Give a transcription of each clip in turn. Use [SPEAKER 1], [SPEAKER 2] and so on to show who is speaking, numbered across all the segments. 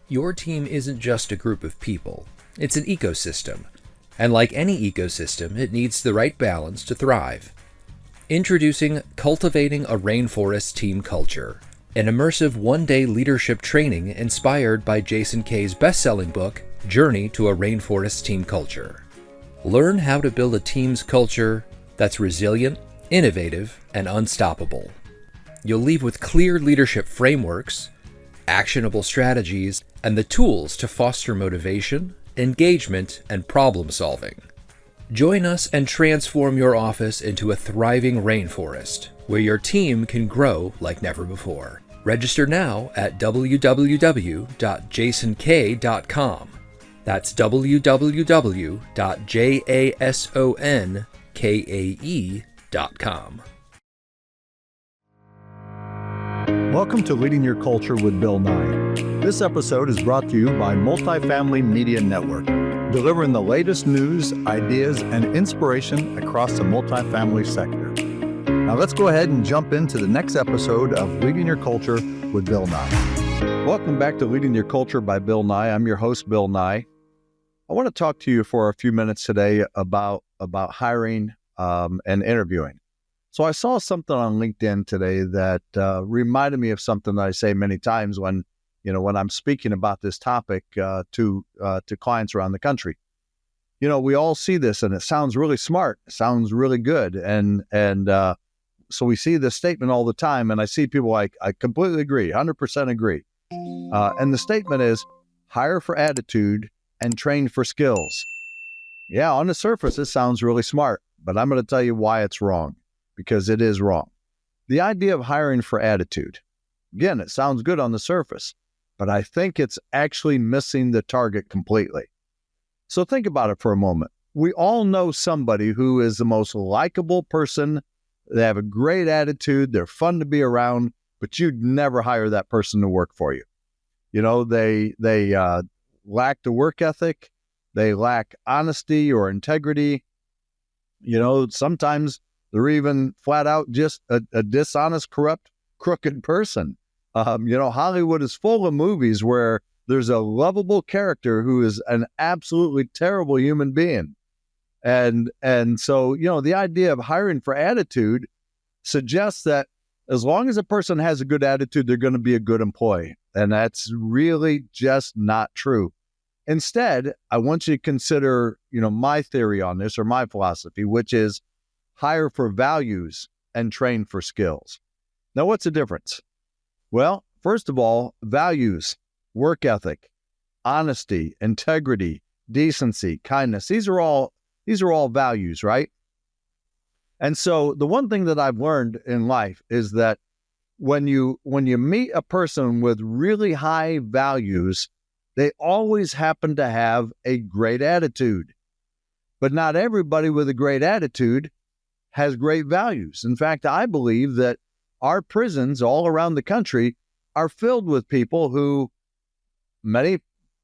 [SPEAKER 1] Your team isn't just a group of people, it's an ecosystem. And like any ecosystem, it needs the right balance to thrive. Introducing Cultivating a Rainforest Team Culture, an immersive one-day leadership training inspired by Jason Kay's best-selling book, Journey to a Rainforest Team Culture. Learn how to build a team's culture that's resilient, innovative, and unstoppable. You'll leave with clear leadership frameworks, actionable strategies, and the tools to foster motivation, engagement, and problem solving. Join us and transform your office into a thriving rainforest where your team can grow like never before. Register now at www.jasonk.com. That's www.jasonkae.com.
[SPEAKER 2] Welcome to Leading Your Culture with Bill Nye. This episode is brought to you by Multifamily Media Network, delivering the latest news, ideas, and inspiration across the multifamily sector. Now let's go ahead and jump into the next episode of Leading Your Culture with Bill Nye. Welcome back to Leading Your Culture by Bill Nye. I'm your host, Bill Nye. I want to talk to you for a few minutes today about hiring and interviewing. So I saw something on LinkedIn today that reminded me of something that I say many times when I'm speaking about this topic to clients around the country. We all see this and it sounds really smart. It sounds really good. And so we see this statement all the time, and I see people like, I completely agree, 100% agree. And the statement is, hire for attitude and train for skills. Yeah, on the surface, it sounds really smart, but I'm going to tell you why it's wrong. Because it is wrong. The idea of hiring for attitude, again, it sounds good on the surface, but I think it's actually missing the target completely. So think about it for a moment. We all know somebody who is the most likable person. They have a great attitude. They're fun to be around, but you'd never hire that person to work for you. They lack the work ethic. They lack honesty or integrity. Sometimes they're even flat out just a dishonest, corrupt, crooked person. Hollywood is full of movies where there's a lovable character who is an absolutely terrible human being. And so, the idea of hiring for attitude suggests that as long as a person has a good attitude, they're going to be a good employee. And that's really just not true. Instead, I want you to consider, my theory on this, or my philosophy, which is hire for values and train for skills. Now, what's the difference? Well, first of all, values, work ethic, honesty, integrity, decency, kindness. These are all values, right? And so the one thing that I've learned in life is that when you meet a person with really high values, they always happen to have a great attitude. But not everybody with a great attitude has great values. In fact, I believe that our prisons all around the country are filled with many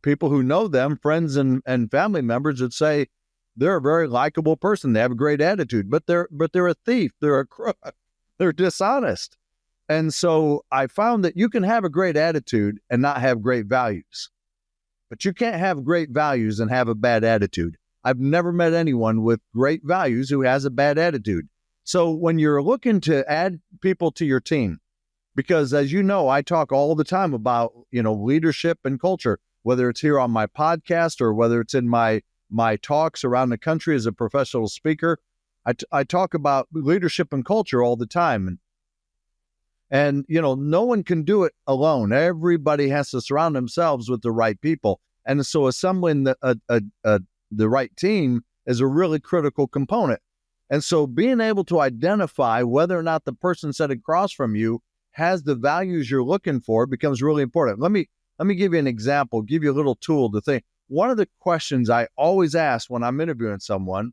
[SPEAKER 2] people who know them, friends and family members, would say they're a very likable person. They have a great attitude, but they're a thief. They're a crook. They're dishonest. And so I found that you can have a great attitude and not have great values, but you can't have great values and have a bad attitude. I've never met anyone with great values who has a bad attitude. So when you're looking to add people to your team, because as you know, I talk all the time about, leadership and culture, whether it's here on my podcast or whether it's in my talks around the country as a professional speaker, I talk about leadership and culture all the time. And no one can do it alone. Everybody has to surround themselves with the right people. And so assembling the right team is a really critical component. And so being able to identify whether or not the person sitting across from you has the values you're looking for becomes really important. Let me give you an example, give you a little tool to think. One of the questions I always ask when I'm interviewing someone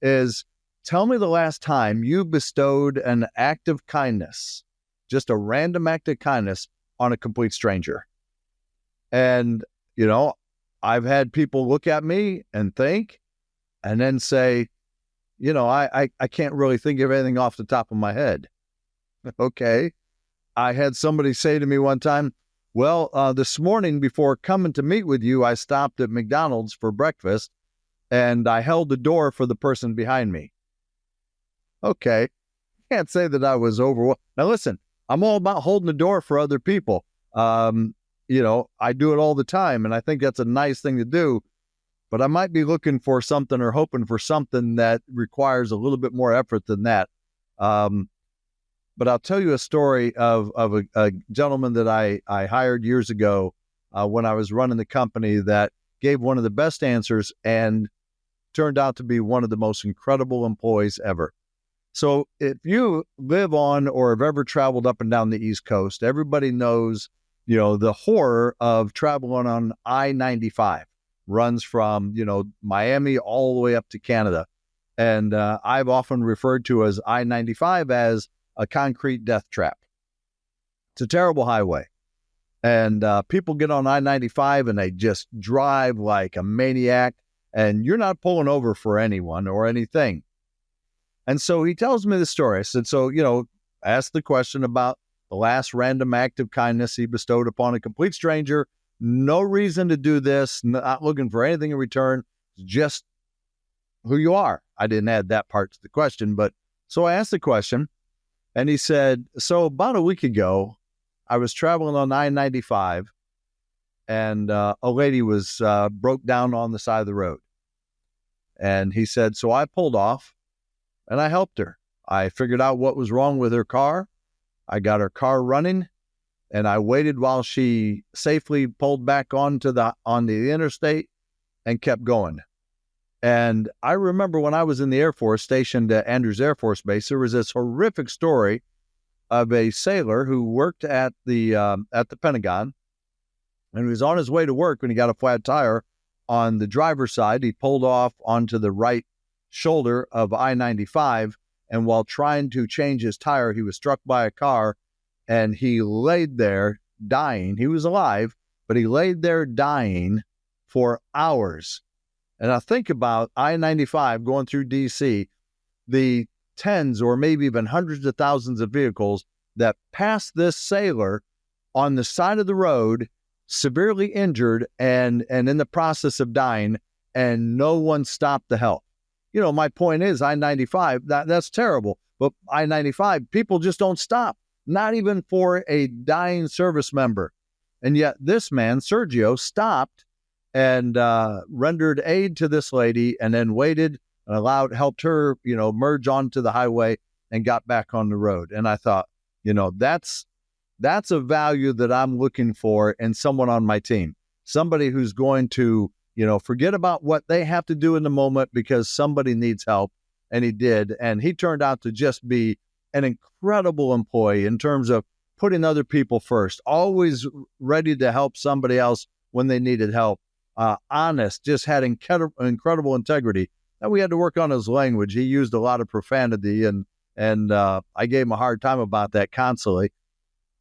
[SPEAKER 2] is, tell me the last time you bestowed an act of kindness, just a random act of kindness on a complete stranger. And, I've had people look at me and think, and then say, I can't really think of anything off the top of my head. Okay. I had somebody say to me one time, Well, this morning before coming to meet with you, I stopped at McDonald's for breakfast and I held the door for the person behind me. Okay. Can't say that I was overwhelmed. Now, listen, I'm all about holding the door for other people. I do it all the time, and I think that's a nice thing to do. But I might be looking for something or hoping for something that requires a little bit more effort than that. But I'll tell you a story of a gentleman that I hired years ago when I was running the company that gave one of the best answers and turned out to be one of the most incredible employees ever. So if you live on or have ever traveled up and down the East Coast, everybody knows, the horror of traveling on I-95. Runs from, Miami all the way up to Canada. And I've often referred to as I-95 as a concrete death trap. It's a terrible highway. And people get on I-95 and they just drive like a maniac, and you're not pulling over for anyone or anything. And so he tells me the story. I said, ask the question about the last random act of kindness he bestowed upon a complete stranger. No reason to do this, not looking for anything in return, just who you are. I didn't add that part to the question, but so I asked the question, and he said, so about a week ago, I was traveling on I-95, and a lady was broke down on the side of the road. And he said, so I pulled off, and I helped her. I figured out what was wrong with her car. I got her car running, and I waited while she safely pulled back onto the interstate and kept going. And I remember when I was in the Air Force, stationed at Andrews Air Force Base, there was this horrific story of a sailor who worked at the Pentagon, and he was on his way to work when he got a flat tire on the driver's side. He pulled off onto the right shoulder of I-95, and while trying to change his tire, he was struck by a car, and he laid there dying. He was alive, but he laid there dying for hours. And I think about I-95 going through D.C., the tens or maybe even hundreds of thousands of vehicles that passed this sailor on the side of the road, severely injured and in the process of dying, and no one stopped to help. My point is I-95, that's terrible. But I-95, people just don't stop, not even for a dying service member. And yet this man, Sergio, stopped and rendered aid to this lady, and then waited and helped her, merge onto the highway and got back on the road. And I thought, that's a value that I'm looking for in someone on my team. Somebody who's going to, forget about what they have to do in the moment because somebody needs help. And he did. And he turned out to just be an incredible employee in terms of putting other people first, always ready to help somebody else when they needed help. Honest, just had incredible integrity. And we had to work on his language. He used a lot of profanity, and I gave him a hard time about that constantly.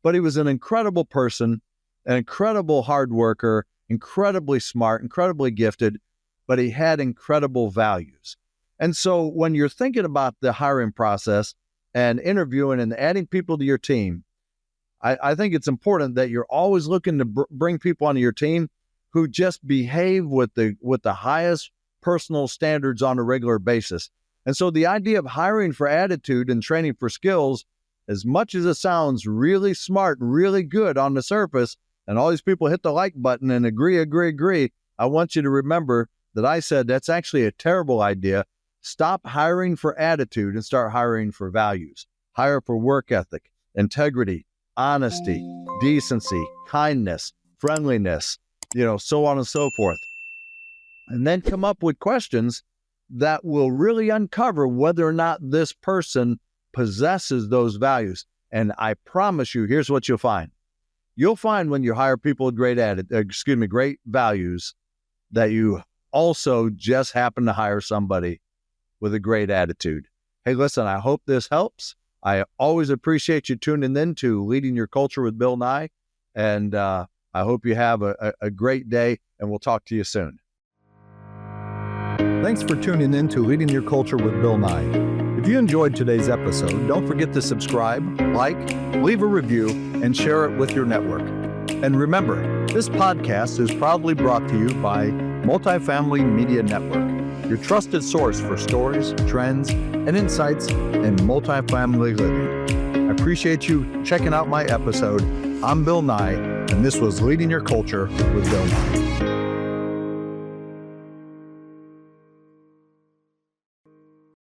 [SPEAKER 2] But he was an incredible person, an incredible hard worker, incredibly smart, incredibly gifted, but he had incredible values. And so when you're thinking about the hiring process and interviewing and adding people to your team, I think it's important that you're always looking to bring people onto your team who just behave with the highest personal standards on a regular basis. And so the idea of hiring for attitude and training for skills, as much as it sounds really smart, really good on the surface, and all these people hit the like button and agree, I want you to remember that I said that's actually a terrible idea. Stop hiring for attitude and start hiring for values. Hire for work ethic, integrity, honesty, decency, kindness, friendliness, so on and so forth. And then come up with questions that will really uncover whether or not this person possesses those values. And I promise you, here's what you'll find. You'll find when you hire people with great values, that you also just happen to hire somebody with a great attitude. Hey, listen, I hope this helps. I always appreciate you tuning in to Leading Your Culture with Bill Nye. And I hope you have a great day, and we'll talk to you soon.
[SPEAKER 3] Thanks for tuning in to Leading Your Culture with Bill Nye. If you enjoyed today's episode, don't forget to subscribe, like, leave a review, and share it with your network.
[SPEAKER 2] And remember, this podcast is proudly brought to you by Multifamily Media Network, your trusted source for stories, trends, and insights in multifamily living. I appreciate you checking out my episode. I'm Bill Nye, and this was Leading Your Culture with Bill Nye.